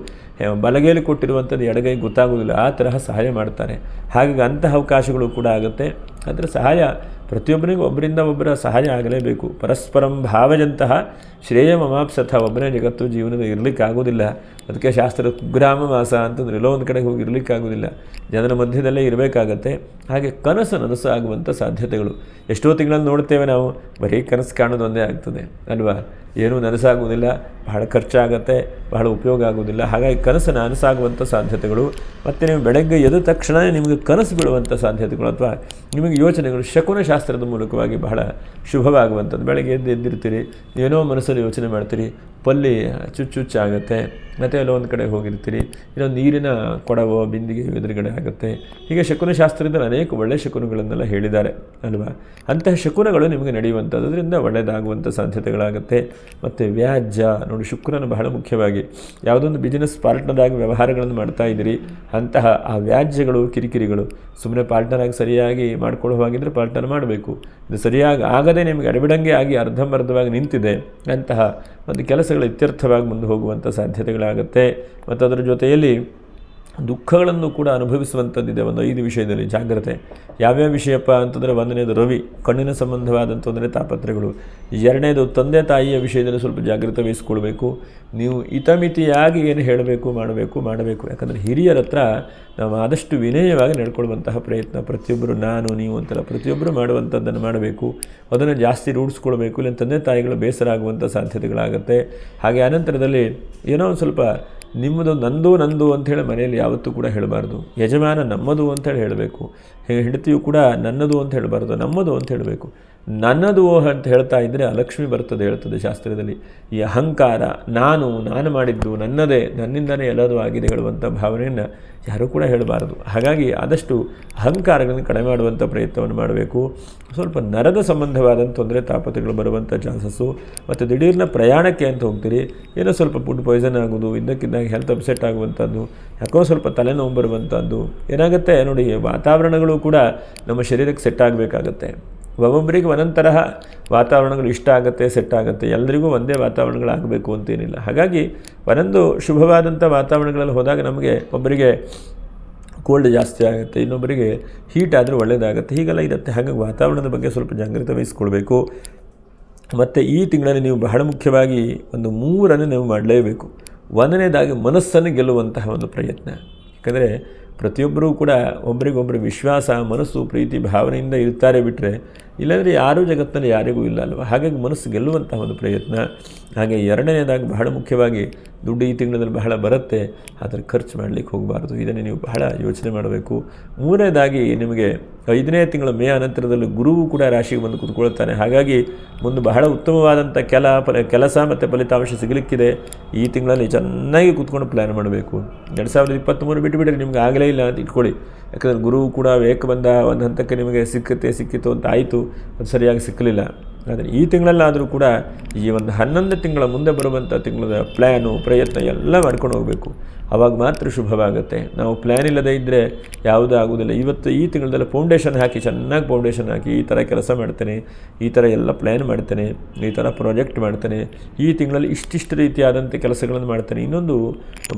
ಬಲಗೈಲಿ ಕೊಟ್ಟಿರುವಂಥದ್ದು ಎಡಗೈ ಗೊತ್ತಾಗೋದಿಲ್ಲ, ಆ ತರಹ ಸಹಾಯ ಮಾಡ್ತಾರೆ. ಹಾಗಾಗಿ ಅಂತಹ ಅವಕಾಶಗಳು ಕೂಡ ಆಗುತ್ತೆ. ಅದರ ಸಹಾಯ ಪ್ರತಿಯೊಬ್ಬರಿಗೂ ಒಬ್ಬರಿಂದ ಒಬ್ಬರ ಸಹಾಯ ಆಗಲೇಬೇಕು. ಪರಸ್ಪರಂ ಭಾವಜಂತಹ ಶ್ರೇಯ ಮಮಾಪ್ಸಥ. ಒಬ್ಬನೇ ಜಗತ್ತು ಜೀವನದ ಇರಲಿಕ್ಕಾಗೋದಿಲ್ಲ. ಅದಕ್ಕೆ ಶಾಸ್ತ್ರ ಕುಗ್ರಾಮ ವಾಸ ಅಂತಂದ್ರೆ ಎಲ್ಲೋ ಒಂದು ಕಡೆಗೆ ಹೋಗಿ ಇರಲಿಕ್ಕಾಗೋದಿಲ್ಲ, ಜನರ ಮಧ್ಯದಲ್ಲೇ ಇರಬೇಕಾಗತ್ತೆ. ಹಾಗೆ ನನಸು ಆಗುವಂಥ ಸಾಧ್ಯತೆಗಳು ಎಷ್ಟೋ ತಿಂಗಳಲ್ಲಿ ನೋಡ್ತೇವೆ ನಾವು, ಬರೀ ಕನಸು ಕಾಣೋದು ಒಂದೇ ಆಗ್ತದೆ ಅಲ್ವಾ. ಏನೂ ನನಸಾಗುವುದಿಲ್ಲ, ಬಹಳ ಖರ್ಚಾಗತ್ತೆ, ಬಹಳ ಉಪಯೋಗ ಆಗೋದಿಲ್ಲ. ಹಾಗಾಗಿ ನನಸಾಗುವಂಥ ಸಾಧ್ಯತೆಗಳು, ಮತ್ತು ನೀವು ಬೆಳಗ್ಗೆ ಎದ್ದ ತಕ್ಷಣ ನಿಮಗೆ ಕನಸು ಬೀಳುವಂಥ ಸಾಧ್ಯತೆಗಳು ಅಥವಾ ನಿಮಗೆ ಯೋಚನೆಗಳು ಶಕುನ ಶಾಸ್ತ್ರದ ಮೂಲಕವಾಗಿ ಬಹಳ ಶುಭವಾಗುವಂಥದ್ದು. ಬೆಳಗ್ಗೆ ಎದ್ದಿರ್ತೀರಿ, ಏನೋ ಮನಸ್ಸಲ್ಲಿ ಯೋಚನೆ ಮಾಡ್ತೀರಿ, ಪಲ್ಲಿ ಚುಚ್ಚಾಗುತ್ತೆ, ಮತ್ತು ಎಲ್ಲೋ ಒಂದು ಕಡೆ ಹೋಗಿರ್ತೀರಿ, ಇನ್ನೊಂದು ನೀರಿನ ಕೊಡವೋ ಬಿಂದಿಗೆ ಎದುರುಗಡೆ ಆಗುತ್ತೆ. ಹೀಗೆ ಶಕುನಶಾಸ್ತ್ರದಲ್ಲಿ ಅನೇಕ ಒಳ್ಳೆಯ ಶಕುನಗಳನ್ನೆಲ್ಲ ಹೇಳಿದ್ದಾರೆ ಅಲ್ವಾ. ಅಂತಹ ಶಕುನಗಳು ನಿಮಗೆ ನಡೆಯುವಂಥದ್ದು, ಅದರಿಂದ ಒಳ್ಳೆಯದಾಗುವಂಥ ಸಾಧ್ಯತೆಗಳಾಗುತ್ತೆ. ಮತ್ತು ವ್ಯಾಜ್ಯ ನೋಡಿ, ಶುಕ್ರನ ಬಹಳ ಮುಖ್ಯವಾಗಿ ಯಾವುದೊಂದು ಬಿಸ್ನೆಸ್ ಪಾರ್ಟ್ನರಾಗಿ ವ್ಯವಹಾರಗಳನ್ನು ಮಾಡ್ತಾ ಇದ್ದೀರಿ, ಅಂತಹ ಆ ವ್ಯಾಜ್ಯಗಳು ಕಿರಿಕಿರಿಗಳು ಸುಮ್ಮನೆ ಪಾರ್ಟ್ನರಾಗಿ ಸರಿಯಾಗಿ ಮಾಡ್ಕೊಳ್ಳುವಾಗಿದ್ದರೆ ಪಾರ್ಟ್ನರ್ ಮಾಡಬೇಕು. ಇದು ಸರಿಯಾಗಿ ಆಗದೆ ನಿಮಗೆ ಅಡಬಿಡಂಗೆ ಆಗಿ ಅರ್ಧಂಬರ್ಧವಾಗಿ ನಿಂತಿದೆ, ಅಂತಹ ಒಂದು ಕೆಲಸಗಳು ಇತ್ಯರ್ಥವಾಗಿ ಮುಂದೆ ಹೋಗುವಂಥ ಸಾಧ್ಯತೆಗಳಾಗುತ್ತೆ. ಮತ್ತು ಅದರ ಜೊತೆಯಲ್ಲಿ ದುಃಖಗಳನ್ನು ಕೂಡ ಅನುಭವಿಸುವಂಥದ್ದಿದೆ ಒಂದು 5 ವಿಷಯದಲ್ಲಿ ಜಾಗ್ರತೆ. ಯಾವ್ಯಾವ ವಿಷಯಪ್ಪ ಅಂತಂದರೆ, ಒಂದನೇದು ರವಿ, ಕಣ್ಣಿನ ಸಂಬಂಧವಾದಂಥ ತೊಂದರೆ ತಾಪತ್ರೆಗಳು. ಎರಡನೇದು ತಂದೆ ತಾಯಿಯ ವಿಷಯದಲ್ಲಿ ಸ್ವಲ್ಪ ಜಾಗ್ರತೆ ವಹಿಸ್ಕೊಳ್ಬೇಕು. ನೀವು ಇತಮಿತಿಯಾಗಿ ಏನು ಹೇಳಬೇಕು ಮಾಡಬೇಕು. ಯಾಕಂದರೆ ಹಿರಿಯರ ಹತ್ರ ನಾವು ಆದಷ್ಟು ವಿನಯವಾಗಿ ನಡ್ಕೊಳ್ಳುವಂತಹ ಪ್ರಯತ್ನ, ಪ್ರತಿಯೊಬ್ಬರು ನಾನು ನೀವು ಅಂತಲ್ಲ, ಪ್ರತಿಯೊಬ್ಬರು ಮಾಡುವಂಥದ್ದನ್ನು ಮಾಡಬೇಕು. ಅದನ್ನು ಜಾಸ್ತಿ ರೂಢಿಸ್ಕೊಳ್ಬೇಕು, ಇಲ್ಲ ತಂದೆ ತಾಯಿಗಳು ಬೇಸರ ಆಗುವಂಥ ಸಾಧ್ಯತೆಗಳಾಗುತ್ತೆ. ಹಾಗೆ ಅನಂತರದಲ್ಲಿ ಏನೋ ಒಂದು ಸ್ವಲ್ಪ ನಿಮ್ಮದು ನಂದು ಅಂಥೇಳಿ ಮನೆಯಲ್ಲಿ ಯಾವತ್ತೂ ಕೂಡ ಹೇಳಬಾರ್ದು. ಯಜಮಾನ ನಮ್ಮದು ಅಂತೇಳಿ ಹೇಳಬೇಕು. ಹೆಂಡತಿಯು ಕೂಡ ನನ್ನದು ಅಂತ ಹೇಳಬಾರ್ದು, ನಮ್ಮದು ಅಂತ ಹೇಳಬೇಕು. ನನ್ನದು ಅಂತ ಹೇಳ್ತಾ ಇದ್ದರೆ ಅಲಕ್ಷ್ಮಿ ಬರ್ತದೆ ಹೇಳ್ತದೆ ಶಾಸ್ತ್ರದಲ್ಲಿ. ಈ ಅಹಂಕಾರ, ನಾನು ಮಾಡಿದ್ದು, ನನ್ನದೇ, ನನ್ನಿಂದಲೇ ಎಲ್ಲದೂ ಆಗಿದೆ ಹೇಳುವಂಥ ಭಾವನೆಯನ್ನು ಯಾರೂ ಕೂಡ ಹೇಳಬಾರದು. ಹಾಗಾಗಿ ಆದಷ್ಟು ಅಹಂಕಾರಗಳನ್ನು ಕಡಿಮೆ ಮಾಡುವಂಥ ಪ್ರಯತ್ನವನ್ನು ಮಾಡಬೇಕು. ಸ್ವಲ್ಪ ನರದ ಸಂಬಂಧವಾದಂಥ ತೊಂದರೆ ತಾಪತ್ರೆಗಳು ಬರುವಂಥ ಚಾನ್ಸಸ್ಸು. ಮತ್ತು ದಿಢೀರ್ನ ಪ್ರಯಾಣಕ್ಕೆ ಅಂತ ಹೋಗ್ತೀರಿ, ಏನೋ ಸ್ವಲ್ಪ ಫುಡ್ ಪಾಯ್ಸನ್ ಆಗೋದು, ಇದ್ದಕ್ಕಿದ್ದಾಗ ಹೆಲ್ತ್ ಅಪ್ಸೆಟ್ ಆಗುವಂಥದ್ದು, ಯಾಕೋ ಸ್ವಲ್ಪ ತಲೆನೋವು ಬರುವಂಥದ್ದು ಏನಾಗುತ್ತೆ ನೋಡಿ. ವಾತಾವರಣಗಳು ಕೂಡ ನಮ್ಮ ಶರೀರಕ್ಕೆ ಸೆಟ್ ಆಗಬೇಕಾಗತ್ತೆ. ಒಬ್ಬೊಬ್ಬರಿಗೆ ಒಂದೊಂದು ತರಹ ವಾತಾವರಣಗಳು ಇಷ್ಟ ಆಗುತ್ತೆ, ಸೆಟ್ ಆಗುತ್ತೆ. ಎಲ್ಲರಿಗೂ ಒಂದೇ ವಾತಾವರಣಗಳಾಗಬೇಕು ಅಂತೇನಿಲ್ಲ. ಹಾಗಾಗಿ ಒಂದೊಂದು ಶುಭವಾದಂಥ ವಾತಾವರಣಗಳಲ್ಲಿ ಹೋದಾಗ ನಮಗೆ ಒಬ್ಬರಿಗೆ ಕೋಲ್ಡ್ ಜಾಸ್ತಿ ಆಗುತ್ತೆ, ಇನ್ನೊಬ್ಬರಿಗೆ ಹೀಟ್ ಆದರೆ ಒಳ್ಳೆಯದಾಗುತ್ತೆ, ಹೀಗೆಲ್ಲ ಇರುತ್ತೆ. ಹಾಗಾಗಿ ವಾತಾವರಣದ ಬಗ್ಗೆ ಸ್ವಲ್ಪ ಜಾಗ್ರತೆ ವಹಿಸ್ಕೊಳ್ಬೇಕು. ಮತ್ತು ಈ ತಿಂಗಳಲ್ಲಿ ನೀವು ಬಹಳ ಮುಖ್ಯವಾಗಿ ಒಂದು 3 ನೀವು ಮಾಡಲೇಬೇಕು. ಒಂದನೇದಾಗಿ ಮನಸ್ಸನ್ನು ಗೆಲ್ಲುವಂತಹ ಒಂದು ಪ್ರಯತ್ನ. ಯಾಕಂದರೆ ಪ್ರತಿಯೊಬ್ಬರೂ ಕೂಡ ಒಬ್ಬರಿಗೊಬ್ಬರು ವಿಶ್ವಾಸ, ಮನಸ್ಸು, ಪ್ರೀತಿ, ಭಾವನೆಯಿಂದ ಇರ್ತಾರೆ ಬಿಟ್ಟರೆ, ಇಲ್ಲಾಂದರೆ ಯಾರೂ ಜಗತ್ತಿನಲ್ಲಿ ಯಾರಿಗೂ ಇಲ್ಲ ಅಲ್ವ. ಹಾಗಾಗಿ ಮನಸ್ಸು ಗೆಲ್ಲುವಂತಹ ಒಂದು ಪ್ರಯತ್ನ. ಹಾಗೆ ಎರಡನೇದಾಗಿ ಬಹಳ ಮುಖ್ಯವಾಗಿ ದುಡ್ಡು ಈ ತಿಂಗಳಲ್ಲಿ ಬಹಳ ಬರುತ್ತೆ, ಆದರೆ ಖರ್ಚು ಮಾಡಲಿಕ್ಕೆ ಹೋಗಬಾರ್ದು. ಇದನ್ನು ನೀವು ಬಹಳ ಯೋಚನೆ ಮಾಡಬೇಕು. ಮೂರನೇದಾಗಿ ನಿಮಗೆ 5ನೇ ತಿಂಗಳ ಮೇ ಅನಂತರದಲ್ಲಿ ಗುರುವು ಕೂಡ ರಾಶಿಗೆ ಬಂದು ಕೂತ್ಕೊಳ್ತಾನೆ. ಹಾಗಾಗಿ ಮುಂದೆ ಬಹಳ ಉತ್ತಮವಾದಂಥ ಕೆಲಸ ಮತ್ತು ಫಲಿತಾಂಶ ಸಿಗಲಿಕ್ಕಿದೆ. ಈ ತಿಂಗಳಲ್ಲಿ ಚೆನ್ನಾಗಿ ಕೂತ್ಕೊಂಡು ಪ್ಲ್ಯಾನ್ ಮಾಡಬೇಕು. 2023 ಬಿಟ್ಟುಬಿಟ್ರೆ ನಿಮ್ಗೆ ಆಗಲೇ ಇಲ್ಲ ಅಂತ ಇಟ್ಕೊಳ್ಳಿ. ಯಾಕಂದರೆ ಗುರುವು ಕೂಡ ವೇಗ ಬಂದ ಒಂದು ಹಂತಕ್ಕೆ ನಿಮಗೆ ಸಿಕ್ಕಿತು ಅಂತ ಆಯಿತು, ಅದು ಸರಿಯಾಗಿ ಸಿಕ್ಕಲಿಲ್ಲ. ಆದರೆ ಈ ತಿಂಗಳಲ್ಲಾದರೂ ಕೂಡ ಈ ಒಂದು 11 ತಿಂಗಳ ಮುಂದೆ ಬರುವಂಥ ತಿಂಗಳ ಪ್ಲ್ಯಾನು, ಪ್ರಯತ್ನ ಎಲ್ಲ ಮಾಡ್ಕೊಂಡು ಹೋಗಬೇಕು. ಆವಾಗ ಮಾತ್ರ ಶುಭವಾಗುತ್ತೆ. ನಾವು ಪ್ಲ್ಯಾನ್ ಇಲ್ಲದೇ ಇದ್ದರೆ ಯಾವುದೂ ಆಗೋದಿಲ್ಲ. ಈ ತಿಂಗಳದಲ್ಲಿ ಫೌಂಡೇಶನ್ ಹಾಕಿ, ಚೆನ್ನಾಗಿ ಫೌಂಡೇಶನ್ ಹಾಕಿ, ಈ ಥರ ಕೆಲಸ ಮಾಡ್ತೇನೆ, ಈ ಥರ ಎಲ್ಲ ಪ್ಲ್ಯಾನ್ ಮಾಡ್ತೇನೆ, ಈ ಥರ ಪ್ರಾಜೆಕ್ಟ್ ಮಾಡ್ತೇನೆ, ಈ ತಿಂಗಳಲ್ಲಿ ಇಷ್ಟಿಷ್ಟು ರೀತಿಯಾದಂಥ ಕೆಲಸಗಳನ್ನು ಮಾಡ್ತೇನೆ. ಇನ್ನೊಂದು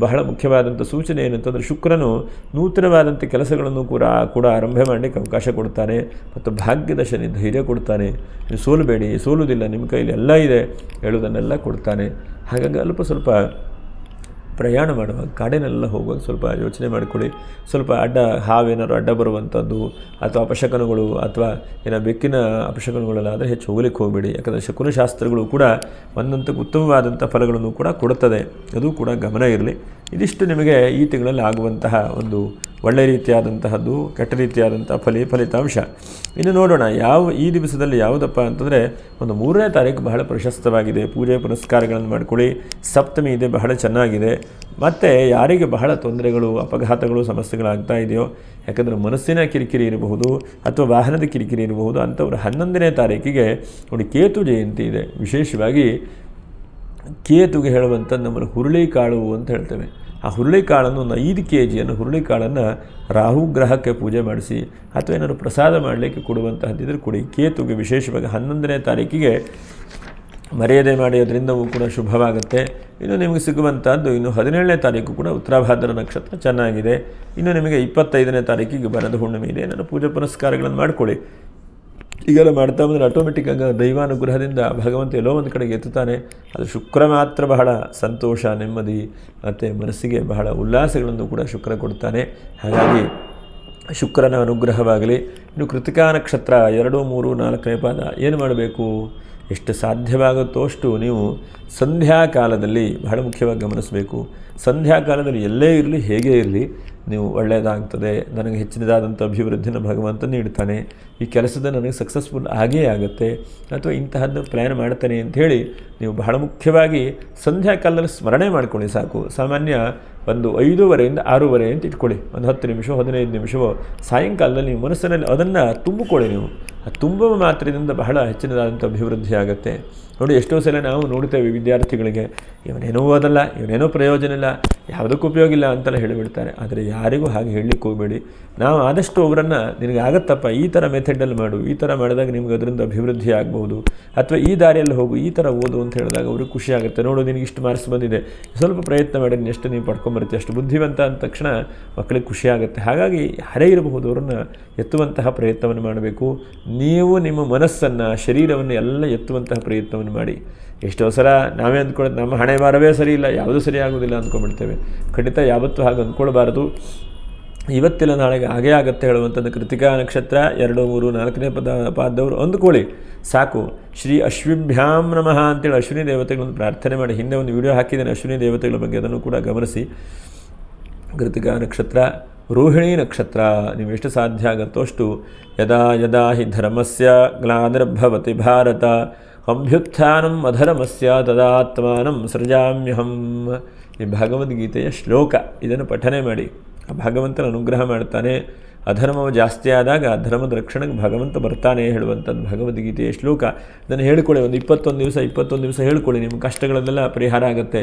ಬಹಳ ಮುಖ್ಯವಾದಂಥ ಸೂಚನೆ ಏನಂತಂದರೆ, ಶುಕ್ರನು ನೂತನವಾದಂಥ ಕೆಲಸಗಳನ್ನು ಕೂಡ ಆರಂಭ ಮಾಡಲಿಕ್ಕೆ ಅವಕಾಶ ಕೊಡ್ತಾನೆ. ಮತ್ತು ಭಾಗ್ಯದ ಶನಿ ಧೈರ್ಯ ಕೊಡ್ತಾನೆ. ನೀವು ಸೋಲಬೇಡಿ, ಸೋಲುವುದಿಲ್ಲ, ನಿಮ್ಮ ಕೈಲಿ ಎಲ್ಲ ಇದೆ ಹೇಳೋದನ್ನೆಲ್ಲ ಕೊಡ್ತಾನೆ. ಹಾಗಾಗಿ ಸ್ವಲ್ಪ ಪ್ರಯಾಣ ಮಾಡುವಾಗ, ಕಾಡಿನೆಲ್ಲ ಹೋಗುವಾಗ ಸ್ವಲ್ಪ ಯೋಚನೆ ಮಾಡಿಕೊಳ್ಳಿ. ಸ್ವಲ್ಪ ಹಾವೇನಾದ್ರು ಅಡ್ಡ ಬರುವಂಥದ್ದು ಅಥವಾ ಅಪಶಕನಗಳು ಅಥವಾ ಬೆಕ್ಕಿನ ಅಪಶಕನಗಳೆಲ್ಲ ಆದರೆ ಹೆಚ್ಚು ಹೋಗ್ಲಿಕ್ಕೆ ಹೋಗಬೇಡಿ. ಯಾಕಂದರೆ ಶಕುನಶಾಸ್ತ್ರಗಳು ಕೂಡ ಒಂದಂತಕ್ಕೆ ಉತ್ತಮವಾದಂಥ ಫಲಗಳನ್ನು ಕೂಡ ಕೊಡುತ್ತದೆ. ಅದು ಕೂಡ ಗಮನ ಇರಲಿ. ಇದಿಷ್ಟು ನಿಮಗೆ ಈ ತಿಂಗಳಲ್ಲಿ ಆಗುವಂತಹ ಒಂದು ಒಳ್ಳೆಯ ರೀತಿಯಾದಂತಹದ್ದು, ಕೆಟ್ಟ ರೀತಿಯಾದಂಥ ಫಲಿತಾಂಶ. ಇನ್ನು ನೋಡೋಣ ಈ ದಿವಸದಲ್ಲಿ ಯಾವುದಪ್ಪ ಅಂತಂದರೆ, ಒಂದು 3ನೇ ತಾರೀಕು ಬಹಳ ಪ್ರಶಸ್ತವಾಗಿದೆ. ಪೂಜೆ ಪುನಸ್ಕಾರಗಳನ್ನು ಮಾಡಿಕೊಳ್ಳಿ. ಸಪ್ತಮಿ ಇದೆ, ಬಹಳ ಚೆನ್ನಾಗಿದೆ. ಮತ್ತು ಯಾರಿಗೆ ಬಹಳ ತೊಂದರೆಗಳು, ಅಪಘಾತಗಳು, ಸಮಸ್ಯೆಗಳಾಗ್ತಾ ಇದೆಯೋ, ಯಾಕಂದರೆ ಮನಸ್ಸಿನ ಕಿರಿಕಿರಿ ಇರಬಹುದು ಅಥವಾ ವಾಹನದ ಕಿರಿಕಿರಿ ಇರಬಹುದು, ಅಂಥವ್ರು 11ನೇ ತಾರೀಕಿಗೆ ನೋಡಿ ಕೇತು ಜಯಂತಿ ಇದೆ. ವಿಶೇಷವಾಗಿ ಕೇತುಗೆ ಹೇಳುವಂಥದ್ದು ನಮ್ಮಲ್ಲಿ ಹುರುಳಿಕಾಳು ಅಂತ ಹೇಳ್ತೇವೆ. ಆ ಹುರುಳಿಕಾಳನ್ನು ಒಂದು 5 kg ಹುರುಳಿಕಾಳನ್ನು ರಾಹು ಗ್ರಹಕ್ಕೆ ಪೂಜೆ ಮಾಡಿಸಿ ಅಥವಾ ಏನಾದರೂ ಪ್ರಸಾದ ಮಾಡಲಿಕ್ಕೆ ಕೊಡುವಂತಹದ್ದಿದ್ರೆ ಕೊಡಿ. ಕೇತುಗೆ ವಿಶೇಷವಾಗಿ 11ನೇ ತಾರೀಕಿಗೆ ಮರ್ಯಾದೆ ಮಾಡಿ, ಅದರಿಂದವೂ ಕೂಡ ಶುಭವಾಗುತ್ತೆ. ಇನ್ನು ನಿಮಗೆ ಸಿಗುವಂಥದ್ದು ಇನ್ನು 17ನೇ ತಾರೀಕು ಕೂಡ ಉತ್ತರಾಭಾದ್ರ ನಕ್ಷತ್ರ ಚೆನ್ನಾಗಿದೆ. ಇನ್ನು ನಿಮಗೆ 25ನೇ ತಾರೀಕಿಗೆ ಬರದ ಹುಣ್ಣಿಮೆ ಇದೆ. ಏನಾದರೂ ಪೂಜೆ ಪುನಸ್ಕಾರಗಳನ್ನು ಮಾಡಿಕೊಳ್ಳಿ. ಈಗೆಲ್ಲ ಮಾಡ್ತಾ ಬಂದರೆ ಆಟೋಮೆಟಿಕ್ಕಾಗಿ ದೈವಾನುಗ್ರಹದಿಂದ ಭಗವಂತ ಎಲ್ಲೋ ಒಂದು ಕಡೆಗೆ ಎತ್ತುತ್ತಾನೆ. ಅದು ಶುಕ್ರ ಮಾತ್ರ ಬಹಳ ಸಂತೋಷ, ನೆಮ್ಮದಿ ಮತ್ತು ಮನಸ್ಸಿಗೆ ಬಹಳ ಉಲ್ಲಾಸಗಳನ್ನು ಕೂಡ ಶುಕ್ರ ಕೊಡ್ತಾನೆ. ಹಾಗಾಗಿ ಶುಕ್ರನ ಅನುಗ್ರಹವಾಗಲಿ. ಇನ್ನು ಕೃತಿಕಾ ನಕ್ಷತ್ರ 2, 3, 4ನೇ ಪಾದ ಏನು ಮಾಡಬೇಕು? ಎಷ್ಟು ಸಾಧ್ಯವಾಗುತ್ತೋ ಅಷ್ಟು ನೀವು ಸಂಧ್ಯಾಕಾಲದಲ್ಲಿ ಬಹಳ ಮುಖ್ಯವಾಗಿ ಗಮನಿಸಬೇಕು. ಸಂಧ್ಯಾಕಾಲದಲ್ಲಿ ಎಲ್ಲೇ ಇರಲಿ, ಹೇಗೆ ಇರಲಿ, ನೀವು ಒಳ್ಳೆಯದಾಗ್ತದೆ, ನನಗೆ ಹೆಚ್ಚಿನದಾದಂಥ ಅಭಿವೃದ್ಧಿನ ಭಗವಂತ ನೀಡ್ತಾನೆ, ಈ ಕೆಲಸದ ನನಗೆ ಸಕ್ಸಸ್ಫುಲ್ ಆಗೇ ಆಗುತ್ತೆ, ಅಥವಾ ಇಂತಹದ್ದು ಪ್ಲ್ಯಾನ್ ಮಾಡ್ತಾನೆ ಅಂಥೇಳಿ ನೀವು ಬಹಳ ಮುಖ್ಯವಾಗಿ ಸಂಧ್ಯಾಕಾಲದಲ್ಲಿ ಸ್ಮರಣೆ ಮಾಡ್ಕೊಳ್ಳಿ ಸಾಕು. ಸಾಮಾನ್ಯ ಒಂದು 5:30 to 6:30 ಅಂತ ಇಟ್ಕೊಳ್ಳಿ, ಒಂದು 10 ನಿಮಿಷವೋ 15 ನಿಮಿಷವೋ ಸಾಯಂಕಾಲದಲ್ಲಿ ನೀವು ಮನಸ್ಸಿನಲ್ಲಿ ಅದನ್ನು ತುಂಬಿಕೊಳ್ಳಿ. ನೀವು ಆ ತುಂಬುವ ಮಾತ್ರದಿಂದ ಬಹಳ ಹೆಚ್ಚಿನದಾದಂಥ ಅಭಿವೃದ್ಧಿ ಆಗುತ್ತೆ. ನೋಡಿ, ಎಷ್ಟೋ ಸಲ ನಾವು ನೋಡ್ತೇವೆ ವಿದ್ಯಾರ್ಥಿಗಳಿಗೆ ಇವನೇನೋ ಓದಲ್ಲ, ಇವನೇನೋ ಪ್ರಯೋಜನ ಇಲ್ಲ, ಯಾವುದಕ್ಕೂ ಉಪಯೋಗ ಇಲ್ಲ ಅಂತೆಲ್ಲ ಹೇಳಿಬಿಡ್ತಾರೆ. ಆದರೆ ಯಾರಿಗೂ ಹಾಗೆ ಹೇಳಲಿಕ್ಕೆ ಹೋಗಬೇಡಿ. ನಾವು ಆದಷ್ಟು ಅವರನ್ನು ನಿನಗೆ ಆಗತ್ತಪ್ಪ, ಈ ಥರ ಮೆಥಡಲ್ಲಿ ಮಾಡು, ಈ ಥರ ಮಾಡಿದಾಗ ನಿಮ್ಗೆ ಅದರಿಂದ ಅಭಿವೃದ್ಧಿ ಆಗ್ಬೋದು, ಅಥವಾ ಈ ದಾರಿಯಲ್ಲಿ ಹೋಗು, ಈ ಥರ ಓದು ಅಂತ ಹೇಳಿದಾಗ ಅವ್ರಿಗೆ ಖುಷಿ ಆಗುತ್ತೆ. ನೋಡು, ನಿನಗೆ ಇಷ್ಟು ಮಾರ್ಕ್ಸ್ ಬಂದಿದೆ, ಸ್ವಲ್ಪ ಪ್ರಯತ್ನ ಮಾಡಿ, ಎಷ್ಟು ನೀವು ಪಡ್ಕೊಂಬರ್ತೀವಿ, ಅಷ್ಟು ಬುದ್ಧಿವಂತ ಅಂದ ತಕ್ಷಣ ಮಕ್ಕಳಿಗೆ ಖುಷಿ ಆಗುತ್ತೆ. ಹಾಗಾಗಿ ಯಾರೇ ಇರಬಹುದು ಅವರನ್ನು ಎತ್ತುವಂತಹ ಪ್ರಯತ್ನವನ್ನು ಮಾಡಬೇಕು. ನೀವು ನಿಮ್ಮ ಮನಸ್ಸನ್ನು, ಶರೀರವನ್ನು ಎಲ್ಲ ಎತ್ತುವಂತಹ ಪ್ರಯತ್ನವನ್ನು ಮಾಡಿ. ಎಷ್ಟೋ ಸಲ ನಾವೇ ಅಂದ್ಕೊಳ್ಳೋದು ನಮ್ಮ ಹಣೆ ಬಾರವೇ ಸರಿ ಇಲ್ಲ, ಯಾವುದೂ ಸರಿ ಆಗೋದಿಲ್ಲ ಅಂದ್ಕೊಂಡ್ಬಿಡ್ತೇವೆ. ಖಂಡಿತ ಯಾವತ್ತೂ ಹಾಗೆ ಅಂದ್ಕೊಳ್ಬಾರ್ದು. ಇವತ್ತಿಲ್ಲ ನಾಳೆಗೆ ಹಾಗೇ ಆಗುತ್ತೆ ಹೇಳುವಂಥದ್ದು. ಕೃತಿಕಾ ನಕ್ಷತ್ರ 2, 3, 4ನೇ ಪಾದದವರು ಅಂದ್ಕೊಳ್ಳಿ ಸಾಕು. ಶ್ರೀ ಅಶ್ವಿಭ್ಯಾಂ ನಮಃ ಅಂತೇಳಿ ಅಶ್ವಿನಿ ದೇವತೆಗಳನ್ನು ಪ್ರಾರ್ಥನೆ ಮಾಡಿ. ಹಿಂದೆ ಒಂದು ವಿಡಿಯೋ ಹಾಕಿದ್ದೇನೆ ಅಶ್ವಿನಿ ದೇವತೆಗಳ ಬಗ್ಗೆ, ಅದನ್ನು ಕೂಡ ಗಮನಿಸಿ. ಕೃತಿಕಾ ನಕ್ಷತ್ರ, ರೋಹಿಣಿ ನಕ್ಷತ್ರ, ನೀವು ಎಷ್ಟು ಸಾಧ್ಯ ಆಗುತ್ತೋ ಅಷ್ಟು ಯದಾ ಯದಾ ಹಿ ಧರ್ಮಸ್ಯ ಗ್ಲಾನಿರ್ಭವತಿ ಭಾರತ ಅಭ್ಯುತ್ಥಾನಂ ಅಧರ್ಮಸ್ಯ ತದಾತ್ಮಾನಂ ಸೃಜಾಮ್ಯಹಂ. ಈ ಭಗವದ್ಗೀತೆಯ ಶ್ಲೋಕ, ಇದನ್ನು ಪಠನೆ ಮಾಡಿ. ಭಗವಂತನ ಅನುಗ್ರಹ ಮಾಡ್ತಾನೆ. ಅಧರ್ಮವು ಜಾಸ್ತಿ ಆದಾಗ ಧರ್ಮದ ರಕ್ಷಣೆಗೆ ಭಗವಂತ ಬರ್ತಾನೆ ಹೇಳುವಂಥದ್ದು ಭಗವದ್ಗೀತೆಯ ಶ್ಲೋಕ. ಇದನ್ನು ಹೇಳ್ಕೊಳ್ಳಿ, ಒಂದು 21 ದಿವಸ ಹೇಳ್ಕೊಳ್ಳಿ, ನಿಮ್ಮ ಕಷ್ಟಗಳನ್ನೆಲ್ಲ ಪರಿಹಾರ ಆಗುತ್ತೆ.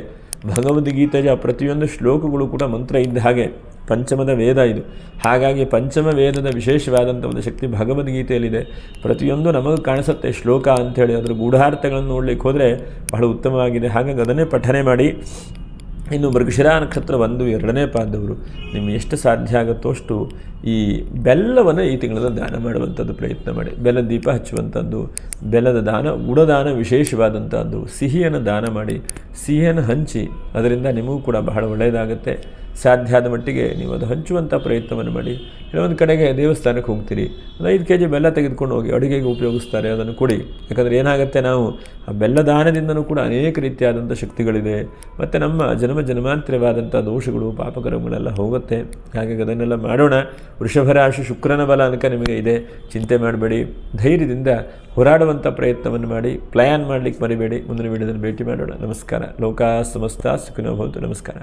ಭಗವದ್ಗೀತೆಯ ಪ್ರತಿಯೊಂದು ಶ್ಲೋಕಗಳು ಕೂಡ ಮಂತ್ರ ಇದ್ದ ಹಾಗೆ, ಪಂಚಮದ ವೇದ ಇದು. ಹಾಗಾಗಿ ಪಂಚಮ ವೇದದ ವಿಶೇಷವಾದಂಥ ಒಂದು ಶಕ್ತಿ ಭಗವದ್ಗೀತೆಯಲ್ಲಿದೆ. ಪ್ರತಿಯೊಂದು ನಮಗೆ ಕಾಣಿಸುತ್ತೆ ಶ್ಲೋಕ ಅಂಥೇಳಿ, ಅದರ ಗೂಢಾರ್ಥಗಳನ್ನು ನೋಡಲಿಕ್ಕೆ ಹೋದರೆ ಬಹಳ ಉತ್ತಮವಾಗಿದೆ. ಹಾಗಾಗಿ ಅದನ್ನೇ ಪಠನೆ ಮಾಡಿ. ಇನ್ನು ಮೃಗಶಿರಾ ನಕ್ಷತ್ರ 1, 2ನೇ ಪಾದದವರು ನಿಮಗೆ ಎಷ್ಟು ಸಾಧ್ಯ ಆಗುತ್ತೋ ಅಷ್ಟು ಈ ಬೆಲ್ಲವನ್ನು ಈ ತಿಂಗಳಲ್ಲಿ ದಾನ ಮಾಡುವಂಥದ್ದು ಪ್ರಯತ್ನ ಮಾಡಿ. ಬೆಲ್ಲದ ದೀಪ ಹಚ್ಚುವಂಥದ್ದು, ಬೆಲ್ಲದ ದಾನ, ಗುಡದಾನ ವಿಶೇಷವಾದಂಥದ್ದು. ಸಿಹಿಯನ್ನು ದಾನ ಮಾಡಿ, ಸಿಹಿಯನ್ನು ಹಂಚಿ, ಅದರಿಂದ ನಿಮಗೂ ಕೂಡ ಬಹಳ ಒಳ್ಳೆಯದಾಗುತ್ತೆ. ಸಾಧ್ಯ ಆದ ಮಟ್ಟಿಗೆ ನೀವು ಅದು ಹಂಚುವಂಥ ಪ್ರಯತ್ನವನ್ನು ಮಾಡಿ. ಕೆಲವೊಂದು ಕಡೆಗೆ ದೇವಸ್ಥಾನಕ್ಕೆ ಹೋಗ್ತೀರಿ, ಒಂದು 5 kg ಬೆಲ್ಲ ತೆಗೆದುಕೊಂಡು ಹೋಗಿ ಅಡುಗೆಗೆ ಉಪಯೋಗಿಸ್ತಾರೆ, ಅದನ್ನು ಕೊಡಿ. ಯಾಕಂದರೆ ಏನಾಗುತ್ತೆ, ನಾವು ಆ ಬೆಲ್ಲದಾನದಿಂದನೂ ಕೂಡ ಅನೇಕ ರೀತಿಯಾದಂಥ ಶಕ್ತಿಗಳಿದೆ. ಮತ್ತು ನಮ್ಮ ಜನ್ಮಾಂತರವಾದಂಥ ದೋಷಗಳು, ಪಾಪಕರ್ಮಗಳೆಲ್ಲ ಹೋಗುತ್ತೆ. ಹಾಗಾಗಿ ಅದನ್ನೆಲ್ಲ ಮಾಡೋಣ. ವೃಷಭರಾಶಿ ಶುಕ್ರನ ಬಲ ಅನ್ಕ ನಿಮಗೆ ಇದೆ, ಚಿಂತೆ ಮಾಡಬೇಡಿ. ಧೈರ್ಯದಿಂದ ಹೋರಾಡುವಂಥ ಪ್ರಯತ್ನವನ್ನು ಮಾಡಿ. ಪ್ಲ್ಯಾನ್ ಮಾಡಲಿಕ್ಕೆ ಮರಿಬೇಡಿ. ಮುಂದಿನ ವಿಡಿಯೋದಲ್ಲಿ ಭೇಟಿ ಮಾಡೋಣ. ನಮಸ್ಕಾರ. ಲೋಕ ಸಮಸ್ತ ಸುಖಿನೋ ಭವಂತು. ನಮಸ್ಕಾರ.